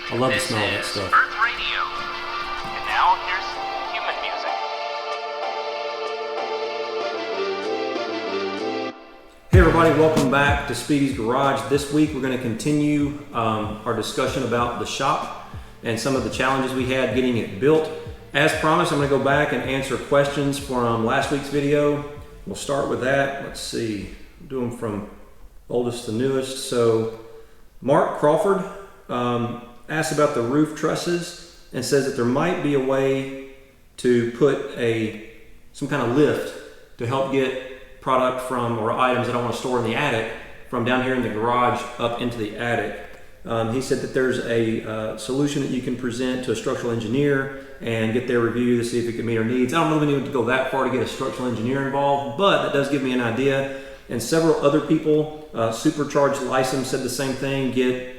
I love the smell of that stuff. Earth Radio. And now here's human music. Hey everybody, welcome back to Speedy's Garage. This week we're going to continue our discussion about the shop and some of the challenges we had getting it built. As promised, I'm going to go back and answer questions from last week's video. We'll start with that. Let's see, do them from oldest to newest. So Mark Crawford asked about the roof trusses and says that there might be a way to put some kind of lift to help get product from, or items that I want to store in the attic, from down here in the garage up into the attic. He said that there's a solution that you can present to a structural engineer and get their review to see if it can meet our needs. I don't really need to go that far to get a structural engineer involved, but that does give me an idea. And several other people, Supercharged License said the same thing, get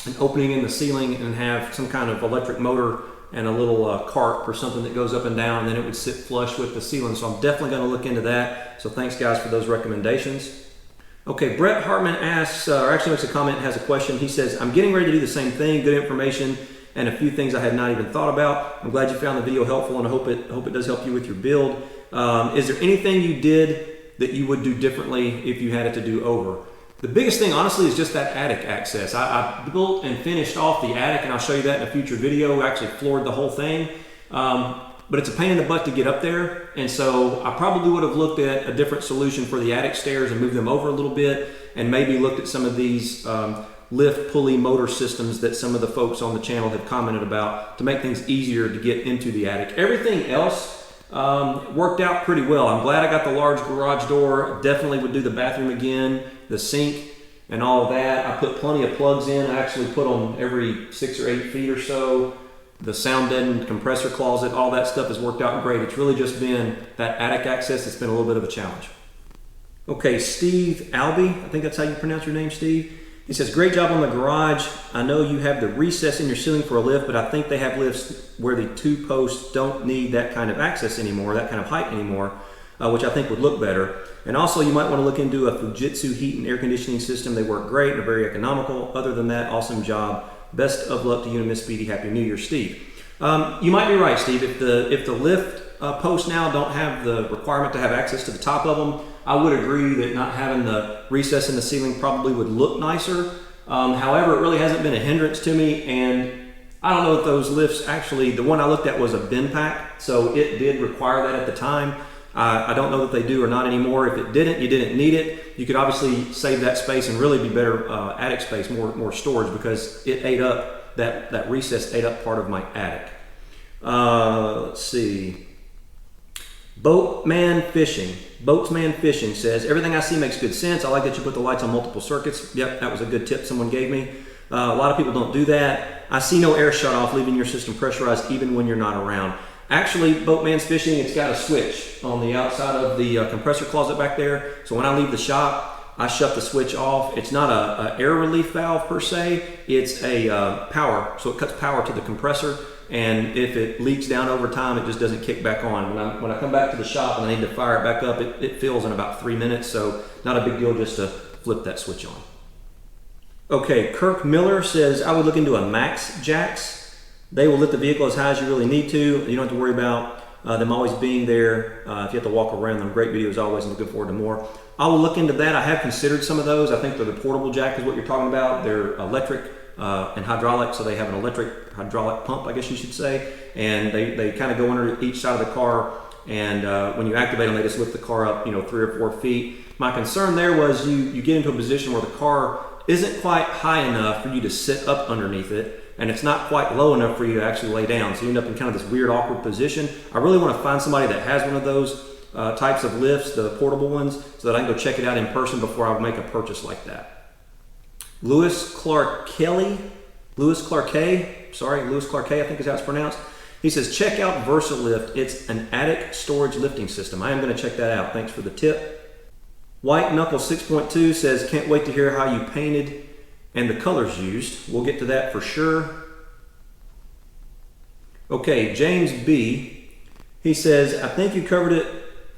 an opening in the ceiling and have some kind of electric motor and a little cart for something that goes up and down, and then it would sit flush with the ceiling. So I'm definitely going to look into that. So thanks guys for those recommendations. Okay, Brett Hartman asks, or actually makes a comment, has a question. He says, I'm getting ready to do the same thing, good information, and a few things I had not even thought about. I'm glad you found the video helpful, and I hope it does help you with your build. Is there anything you did that you would do differently if you had it to do over? The biggest thing, honestly, is just that attic access. I built and finished off the attic, and I'll show you that in a future video. I actually floored the whole thing. But it's a pain in the butt to get up there, and so I probably would have looked at a different solution for the attic stairs and moved them over a little bit, and maybe looked at some of these lift pulley motor systems that some of the folks on the channel have commented about to make things easier to get into the attic. Everything else worked out pretty well. I'm glad I got the large garage door. Definitely would do the bathroom again, the sink and all of that. I put plenty of plugs in. I actually put them every 6 or 8 feet or so. The sound deadened compressor closet, all that stuff has worked out great. It's really just been that attic access that's been a little bit of a challenge. Okay, Steve Albee, I think that's how you pronounce your name, Steve. He says, great job on the garage. I know you have the recess in your ceiling for a lift, but I think they have lifts where the 2 posts don't need that kind of access anymore, that kind of height anymore, which I think would look better. And also you might want to look into a Fujitsu heat and air conditioning system. They work great and are very economical. Other than that, awesome job. Best of luck to you and Miss Speedy. Happy New Year, Steve. You might be right, Steve. If the lift posts now don't have the requirement to have access to the top of them, I would agree that not having the recess in the ceiling probably would look nicer. However, it really hasn't been a hindrance to me, and I don't know if those lifts actually, the one I looked at was a bin pack, so it did require that at the time. I don't know that they do or not anymore. If it didn't, you didn't need it. You could obviously save that space and really be better attic space, more storage, because it ate up, that recess ate up part of my attic. Let's see. Boatman Fishing says, everything I see makes good sense. I like that you put the lights on multiple circuits. Yep, that was a good tip someone gave me. A lot of people don't do that. I see no air shut off, leaving your system pressurized even when you're not around. Actually, Boatman's Fishing, it's got a switch on the outside of the compressor closet back there. So when I leave the shop, I shut the switch off. It's not a air relief valve per se. It's a power, so it cuts power to the compressor. And if it leaks down over time, it just doesn't kick back on. When I come back to the shop and I need to fire it back up, it fills in about 3 minutes. So not a big deal just to flip that switch on. Okay, Kirk Miller says, I would look into a Max Jacks. They will lift the vehicle as high as you really need to. You don't have to worry about them always being there. If you have to walk around them, great videos always, and looking forward to more. I will look into that. I have considered some of those. I think they're the portable jack is what you're talking about. They're electric and hydraulic, so they have an electric hydraulic pump, I guess you should say. And they kind of go under each side of the car, and when you activate them, they just lift the car up 3 or 4 feet. My concern there was you get into a position where the car isn't quite high enough for you to sit up underneath it, and it's not quite low enough for you to actually lay down. So you end up in kind of this weird, awkward position. I really want to find somebody that has one of those types of lifts, the portable ones, so that I can go check it out in person before I make a purchase like that. Lewis Clarkay, I think is how it's pronounced. He says, check out VersaLift. It's an attic storage lifting system. I am going to check that out. Thanks for the tip. White Knuckle 6.2 says, can't wait to hear how you painted and the colors used. We'll get to that for sure. Okay, James B. He says, I think you covered it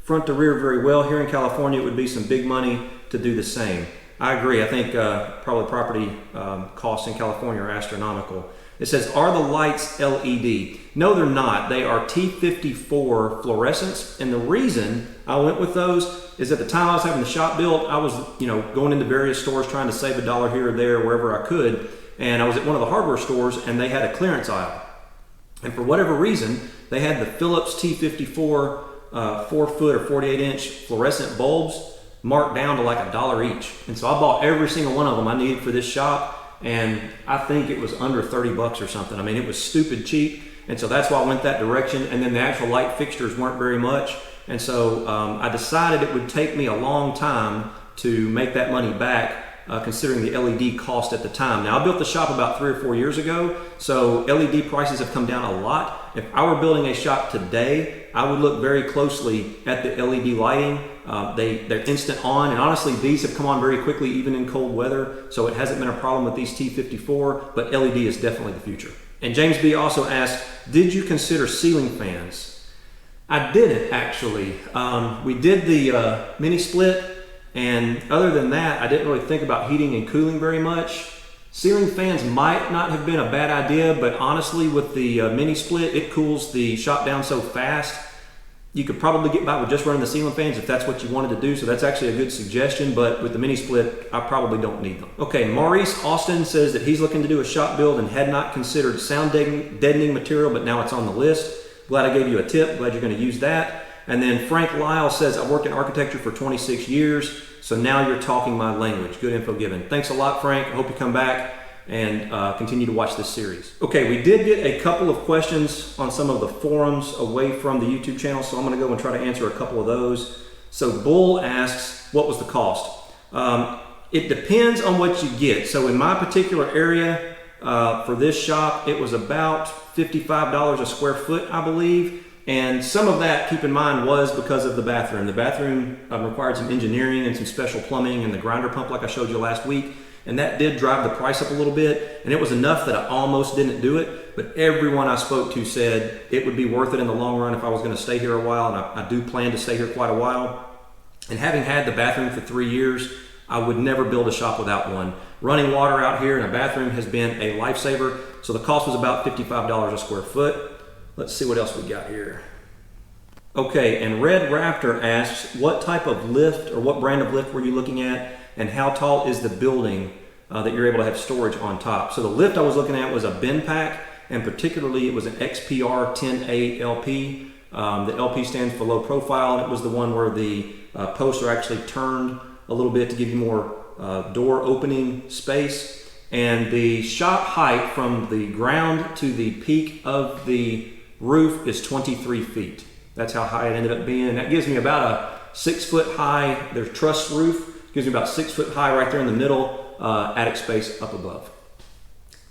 front to rear very well. Here in California, it would be some big money to do the same. I agree. I think probably property costs in California are astronomical. It says, are the lights LED? No, they're not. They are T-54 fluorescents. And the reason I went with those is at the time I was having the shop built, I was going into various stores trying to save a dollar here or there wherever I could. And I was at one of the hardware stores and they had a clearance aisle. And for whatever reason, they had the Philips T-54 4-foot or 48-inch fluorescent bulbs marked down to like $1 each. And so I bought every single one of them I needed for this shop. And I think it was under 30 bucks or something. I mean, it was stupid cheap. And so that's why I went that direction. And then the actual light fixtures weren't very much. And so I decided it would take me a long time to make that money back, considering the LED cost at the time. Now, I built the shop about 3 or 4 years ago, so LED prices have come down a lot. If I were building a shop today, I would look very closely at the LED lighting. They're instant on, and honestly, these have come on very quickly, even in cold weather, so it hasn't been a problem with these T-54, but LED is definitely the future. And James B. also asked, did you consider ceiling fans? I didn't, actually. We did the mini split, and other than that, I didn't really think about heating and cooling very much. Ceiling fans might not have been a bad idea, but honestly, with the mini split, it cools the shop down so fast. You could probably get by with just running the ceiling fans if that's what you wanted to do, so that's actually a good suggestion, but with the mini split, I probably don't need them. Okay, Maurice Austin says that he's looking to do a shop build and had not considered sound deadening material, but now it's on the list. Glad I gave you a tip, glad you're gonna use that. And then Frank Lyle says, I worked in architecture for 26 years, so now you're talking my language. Good info given. Thanks a lot, Frank. I hope you come back and continue to watch this series. Okay, we did get a couple of questions on some of the forums away from the YouTube channel, so I'm gonna go and try to answer a couple of those. So Bull asks, what was the cost? It depends on what you get. So in my particular area, for this shop, it was about $55 a square foot, I believe. And some of that, keep in mind, was because of the bathroom. The bathroom required some engineering and some special plumbing and the grinder pump like I showed you last week. And that did drive the price up a little bit. And it was enough that I almost didn't do it. But everyone I spoke to said it would be worth it in the long run if I was going to stay here a while. And I do plan to stay here quite a while. And having had the bathroom for 3 years, I would never build a shop without one. Running water out here in a bathroom has been a lifesaver. So the cost was about $55 a square foot. Let's see what else we got here. Okay, and Red Raptor asks, what type of lift or what brand of lift were you looking at, and how tall is the building that you're able to have storage on top? So the lift I was looking at was a bin pack, and particularly it was an XPR 10A LP. The LP stands for low profile, and it was the one where the posts are actually turned a little bit to give you more door opening space. And the shop height from the ground to the peak of the roof is 23 feet. That's how high it ended up being. That gives me about a 6 foot high, there's truss roof, gives me about 6 foot high right there in the middle, attic space up above.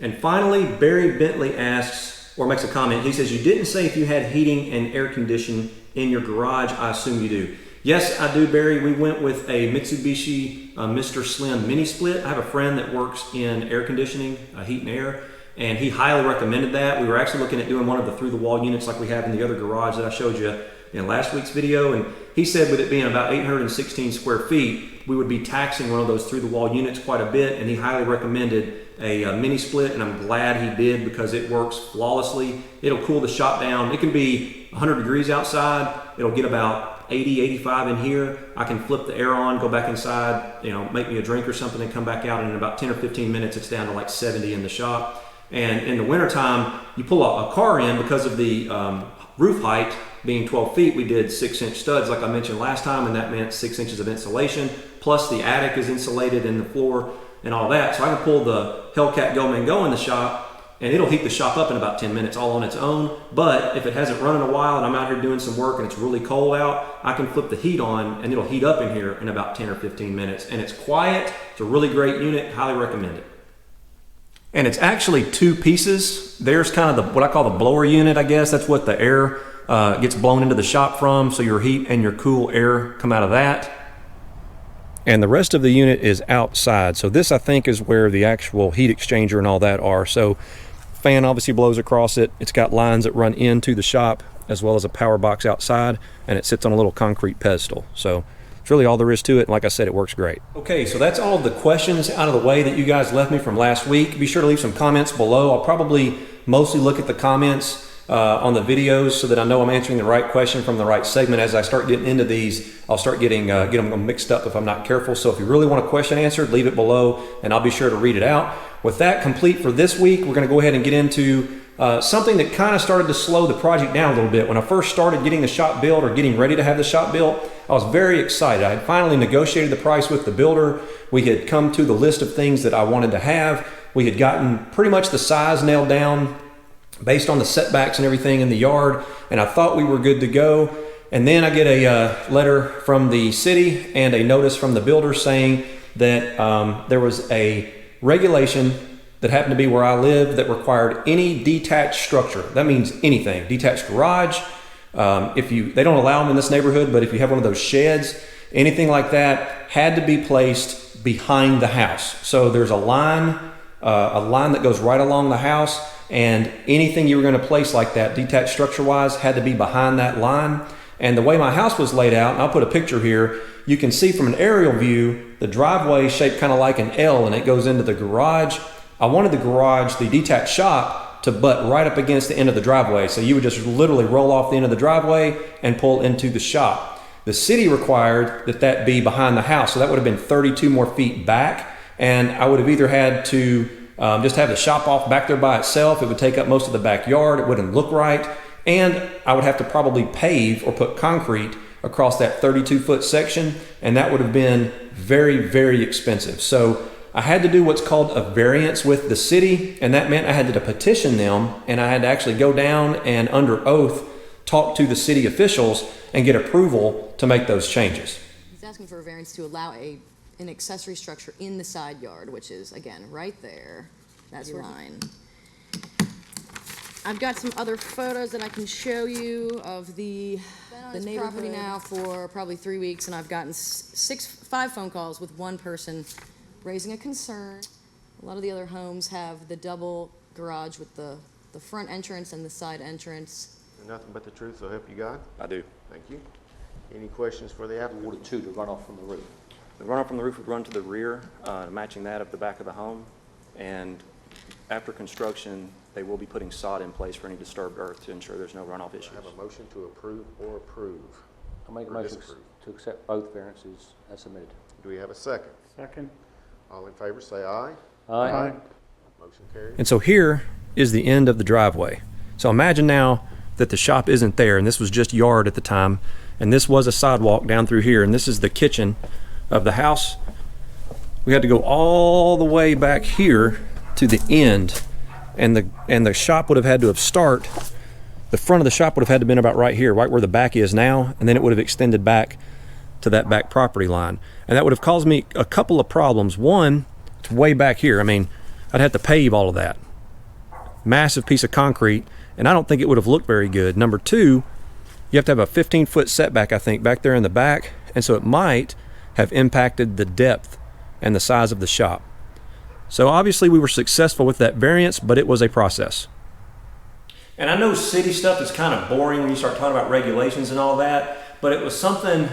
And finally, Barry Bentley asks, or makes a comment, he says, you didn't say if you had heating and air conditioning in your garage, I assume you do. Yes, I do, Barry. We went with a Mitsubishi Mr. Slim mini split. I have a friend that works in air conditioning, heat and air, and he highly recommended that. We were actually looking at doing one of the through-the-wall units like we have in the other garage that I showed you in last week's video, and he said with it being about 816 square feet, we would be taxing one of those through-the-wall units quite a bit, and he highly recommended a mini split, and I'm glad he did because it works flawlessly. It'll cool the shop down. It can be 100 degrees outside. It'll get about 80, 85 in here. I can flip the air on, go back inside, make me a drink or something and come back out, and in about 10 or 15 minutes, it's down to like 70 in the shop. And in the wintertime, you pull a car in because of the roof height being 12 feet, we did 6-inch studs like I mentioned last time, and that meant 6 inches of insulation, plus the attic is insulated in the floor and all that. So I can pull the Hellcat Go Man Go in the shop, and it'll heat the shop up in about 10 minutes all on its own. But if it hasn't run in a while and I'm out here doing some work and it's really cold out, I can flip the heat on and it'll heat up in here in about 10 or 15 minutes. And it's quiet. It's a really great unit. Highly recommend it. And it's actually 2 pieces. There's kind of what I call the blower unit, I guess. That's what the air gets blown into the shop from. So your heat and your cool air come out of that. And the rest of the unit is outside. So this, I think, is where the actual heat exchanger and all that are. So fan obviously blows across it. It's got lines that run into the shop as well as a power box outside, and it sits on a little concrete pedestal. So It's really all there is to it, and like I said, it works great. Okay, so that's all of the questions out of the way that you guys left me from last week. Be sure to leave some comments below. I'll probably mostly look at the comments on the videos so that I know I'm answering the right question from the right segment. As I start getting into these, I'll start getting them mixed up if I'm not careful. So if you really want a question answered, leave it below and I'll be sure to read it out. With that complete for this week, we're going to go ahead and get into something that kind of started to slow the project down a little bit. When I first started getting the shop built or getting ready to have the shop built, I was very excited. I had finally negotiated the price with the builder. We had come to the list of things that I wanted to have. We had gotten pretty much the size nailed down based on the setbacks and everything in the yard, and I thought we were good to go. And then I get a letter from the city and a notice from the builder saying that there was a regulation that happened to be where I live that required any detached structure. That means anything. Detached garage, they don't allow them in this neighborhood, but if you have one of those sheds, anything like that had to be placed behind the house. So there's a line that goes right along the house, and anything you were going to place like that, detached structure wise, had to be behind that line. And the way my house was laid out, and I'll put a picture here, you can see from an aerial view, the driveway is shaped kind of like an L and it goes into the garage. I wanted the garage, the detached shop, to butt right up against the end of the driveway. So you would just literally roll off the end of the driveway and pull into the shop. The city required that that be behind the house. So that would have been 32 more feet back. And I would have either had to just have the shop off back there by itself. It would take up most of the backyard. It wouldn't look right. And I would have to probably pave or put concrete across that 32-foot section. And that would have been very, very expensive. So I had to do what's called a variance with the city. And that meant I had to petition them. And I had to actually go down and under oath talk to the city officials and get approval to make those changes. He's asking for a variance to allow an accessory structure in the side yard, which is, again, right there, that line. I've got some other photos that I can show you of the neighborhood now for probably 3 weeks, and I've gotten 5 phone calls with one person raising a concern. A lot of the other homes have the double garage with the front entrance and the side entrance. Nothing but the truth, so help you God. I do. Thank you. Any questions for the applicant? Order 2 to run off from the roof. The runoff from the roof would run to the rear, matching that of the back of the home. And after construction, they will be putting sod in place for any disturbed earth to ensure there's no runoff issues. I have a motion to approve or approve. I'll make a Or motion disapprove. to accept both variances as submitted. Do we have a second? Second. All in favor say aye. Aye. Motion carries. And so here is the end of the driveway. So imagine now that the shop isn't there, and this was just yard at the time, and this was a sidewalk down through here, and this is the kitchen of the house. We had to go all the way back here to the end, and the shop would have had to have the front of the shop would have had to have been about right here, right where the back is now, and then it would have extended back to that back property line. And that would have caused me a couple of problems. One, it's way back here. I mean, I'd have to pave all of that. Massive piece of concrete, and I don't think it would have looked very good. Number two, you have to have a 15-foot setback, I think, back there in the back, and so it might have impacted the depth and the size of the shop. So obviously we were successful with that variance, but it was a process. And I know city stuff is kind of boring when you start talking about regulations and all that, but it was something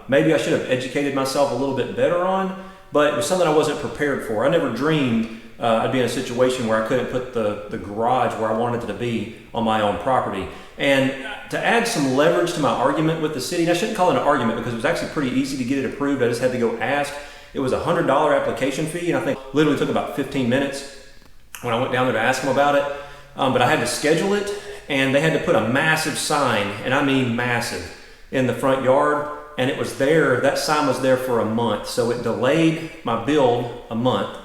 maybe I should have educated myself a little bit better on, but it was something I wasn't prepared for. I never dreamed I'd be in a situation where I couldn't put the garage where I wanted it to be on my own property. And to add some leverage to my argument with the city, and I shouldn't call it an argument because it was actually pretty easy to get it approved. I just had to go ask. It was a $100 application fee, and I think literally took about 15 minutes when I went down there to ask them about it. But I had to schedule it, and they had to put a massive sign, and I mean massive, in the front yard. And it was there, that sign was there for a month. So it delayed my build a month,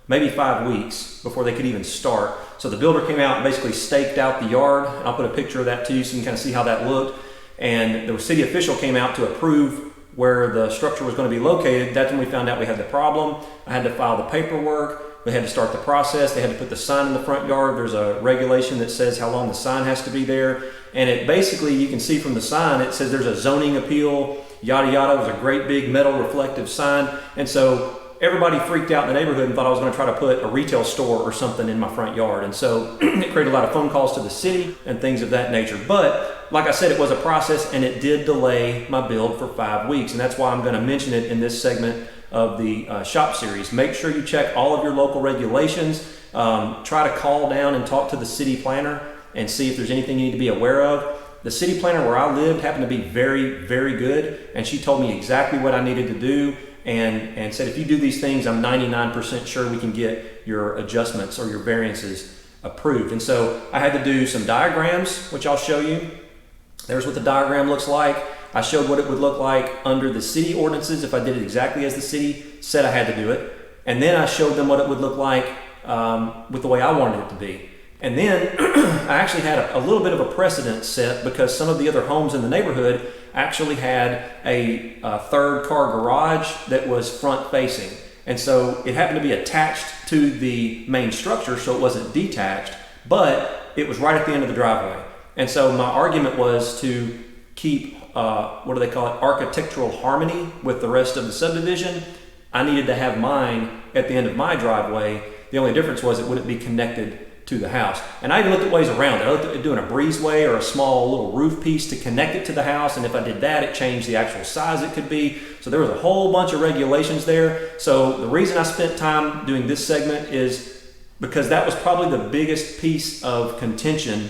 maybe 5 weeks before they could even start. So the builder came out and basically staked out the yard. I'll put a picture of that to you so you can kind of see how that looked. And the city official came out to approve where the structure was going to be located. That's when we found out we had the problem. I had to file the paperwork. We had to start the process. They had to put the sign in the front yard. There's a regulation that says how long the sign has to be there. And it basically, you can see from the sign, it says there's a zoning appeal, yada yada. It was a great big metal reflective sign. And so everybody freaked out in the neighborhood and thought I was going to try to put a retail store or something in my front yard. And so it created a lot of phone calls to the city and things of that nature. But like I said, it was a process, and it did delay my build for 5 weeks, and that's why I'm going to mention it in this segment of the shop series. Make sure you check all of your local regulations. Try to call down and talk to the city planner and see if there's anything you need to be aware of. The city planner where I lived happened to be very, very good, and she told me exactly what I needed to do, and said, if you do these things, I'm 99% sure we can get your adjustments or your variances approved. And so I had to do some diagrams, which I'll show you. There's what the diagram looks like. I showed what it would look like under the city ordinances if I did it exactly as the city said I had to do it. And then I showed them what it would look like with the way I wanted it to be. And then I actually had a little bit of a precedent set, because some of the other homes in the neighborhood actually had a third car garage that was front facing. And so it happened to be attached to the main structure, so it wasn't detached, but it was right at the end of the driveway. And so my argument was to keep, what do they call it, architectural harmony with the rest of the subdivision. I needed to have mine at the end of my driveway. The only difference was it wouldn't be connected to the house. And I even looked at ways around it. I looked at doing a breezeway or a small little roof piece to connect it to the house, and if I did that, it changed the actual size it could be. So there was a whole bunch of regulations there. So the reason I spent time doing this segment is because that was probably the biggest piece of contention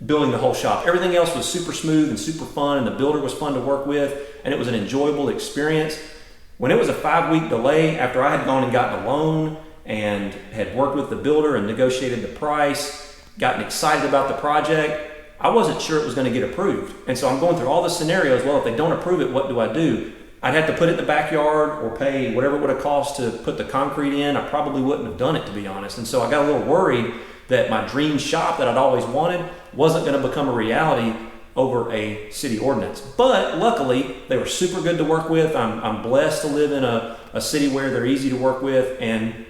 building the whole shop. Everything else was super smooth and super fun, and the builder was fun to work with, and it was an enjoyable experience. When it was a 5-week delay after I had gone and gotten a loan and had worked with the builder and negotiated the price, gotten excited about the project, I wasn't sure it was going to get approved. And so I'm going through all the scenarios. Well, if they don't approve it, what do I do? I'd have to put it in the backyard or pay whatever it would have cost to put the concrete in. I probably wouldn't have done it, to be honest. And so I got a little worried that my dream shop that I'd always wanted wasn't going to become a reality over a city ordinance. But luckily, they were super good to work with. I'm blessed to live in a city where they're easy to work with, and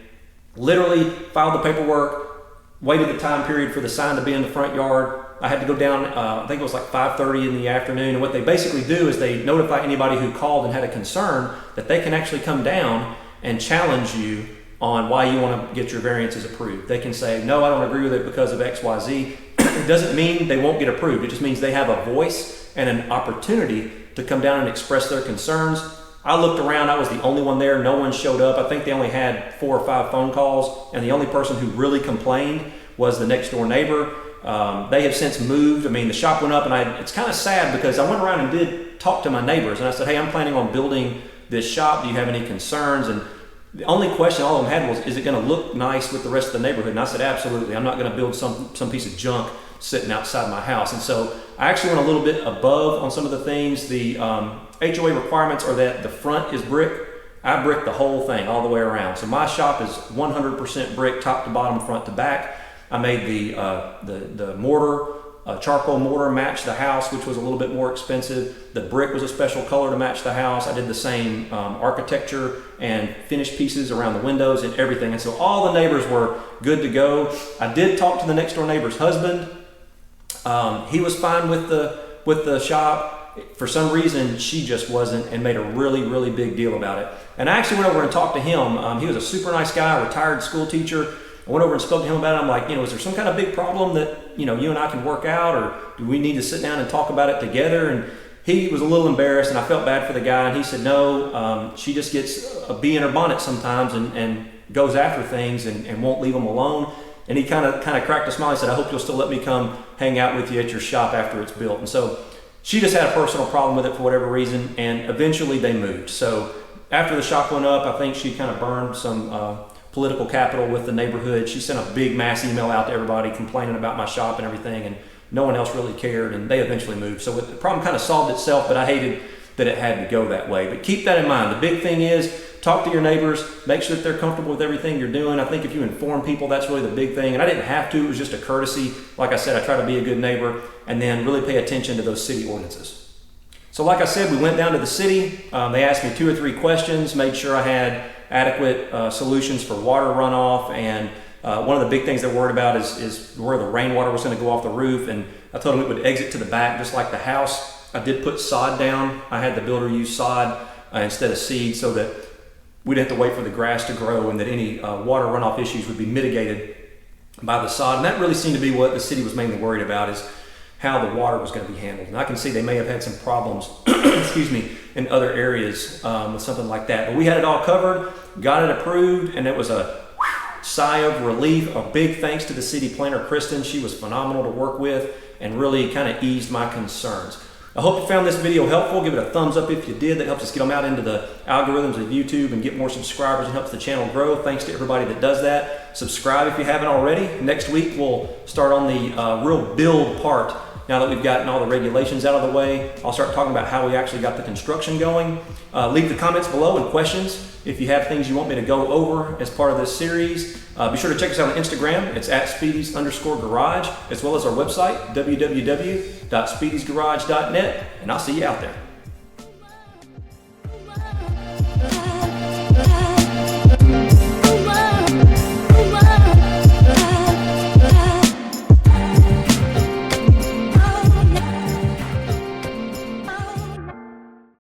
literally filed the paperwork, waited the time period for the sign to be in the front yard. I had to go down, I think it was like 5:30 in the afternoon. And what they basically do is they notify anybody who called and had a concern that they can actually come down and challenge you on why you want to get your variances approved. They can say, no, I don't agree with it because of X, Y, Z. It doesn't mean they won't get approved. It just means they have a voice and an opportunity to come down and express their concerns. I looked around, I was the only one there, no one showed up. I think they only had 4 or 5 phone calls, and the only person who really complained was the next door neighbor. They have since moved. I mean, the shop went up, and it's kind of sad because I went around and did talk to my neighbors, and I said, hey, I'm planning on building this shop. Do you have any concerns? And the only question all of them had was, is it going to look nice with the rest of the neighborhood? And I said, absolutely. I'm not going to build some piece of junk sitting outside my house. And so I actually went a little bit above on some of the things. The HOA requirements are that the front is brick. I bricked the whole thing all the way around. So my shop is 100% brick, top to bottom, front to back. I made the mortar, charcoal mortar match the house, which was a little bit more expensive. The brick was a special color to match the house. I did the same architecture and finished pieces around the windows and everything. And so all the neighbors were good to go. I did talk to the next door neighbor's husband. He was fine with the shop. For some reason, she just wasn't, and made a really, really big deal about it. And I actually went over and talked to him. He was a super nice guy, retired school teacher. I went over and spoke to him about it. I'm like, is there some kind of big problem that, you and I can work out, or do we need to sit down and talk about it together? And he was a little embarrassed, and I felt bad for the guy. And he said, no, she just gets a bee in her bonnet sometimes and goes after things and won't leave them alone. And he kind of cracked a smile. He said, I hope you'll still let me come hang out with you at your shop after it's built. And so she just had a personal problem with it for whatever reason, and eventually they moved. So after the shop went up, I think she kind of burned some political capital with the neighborhood. She sent a big mass email out to everybody complaining about my shop and everything, and no one else really cared, and they eventually moved. So the problem kind of solved itself, but I hated that it had to go that way. But keep that in mind. The big thing is, talk to your neighbors, make sure that they're comfortable with everything you're doing. I think if you inform people, that's really the big thing. And I didn't have to, it was just a courtesy. Like I said, I try to be a good neighbor, and then really pay attention to those city ordinances. So like I said, we went down to the city. They asked me 2 or 3 questions, made sure I had adequate solutions for water runoff. And one of the big things they're worried about is where the rainwater was going to go off the roof. And I told them it would exit to the back, just like the house. I did put sod down. I had the builder use sod instead of seed, so that we didn't have to wait for the grass to grow, and that any water runoff issues would be mitigated by the sod. And that really seemed to be what the city was mainly worried about, is how the water was going to be handled. And I can see they may have had some problems, excuse me, in other areas with something like that. But we had it all covered, got it approved, and it was a sigh of relief. A big thanks to the city planner, Kristen. She was phenomenal to work with and really kind of eased my concerns. I hope you found this video helpful. Give it a thumbs up if you did. That helps us get them out into the algorithms of YouTube and get more subscribers and helps the channel grow. Thanks to everybody that does that. Subscribe if you haven't already. Next week, we'll start on the real build part. Now that we've gotten all the regulations out of the way, I'll start talking about how we actually got the construction going. Leave the comments below and questions if you have things you want me to go over as part of this series. Be sure to check us out on Instagram. It's at Speedy's_garage, as well as our website, www.speedysgarage.net, and I'll see you out there.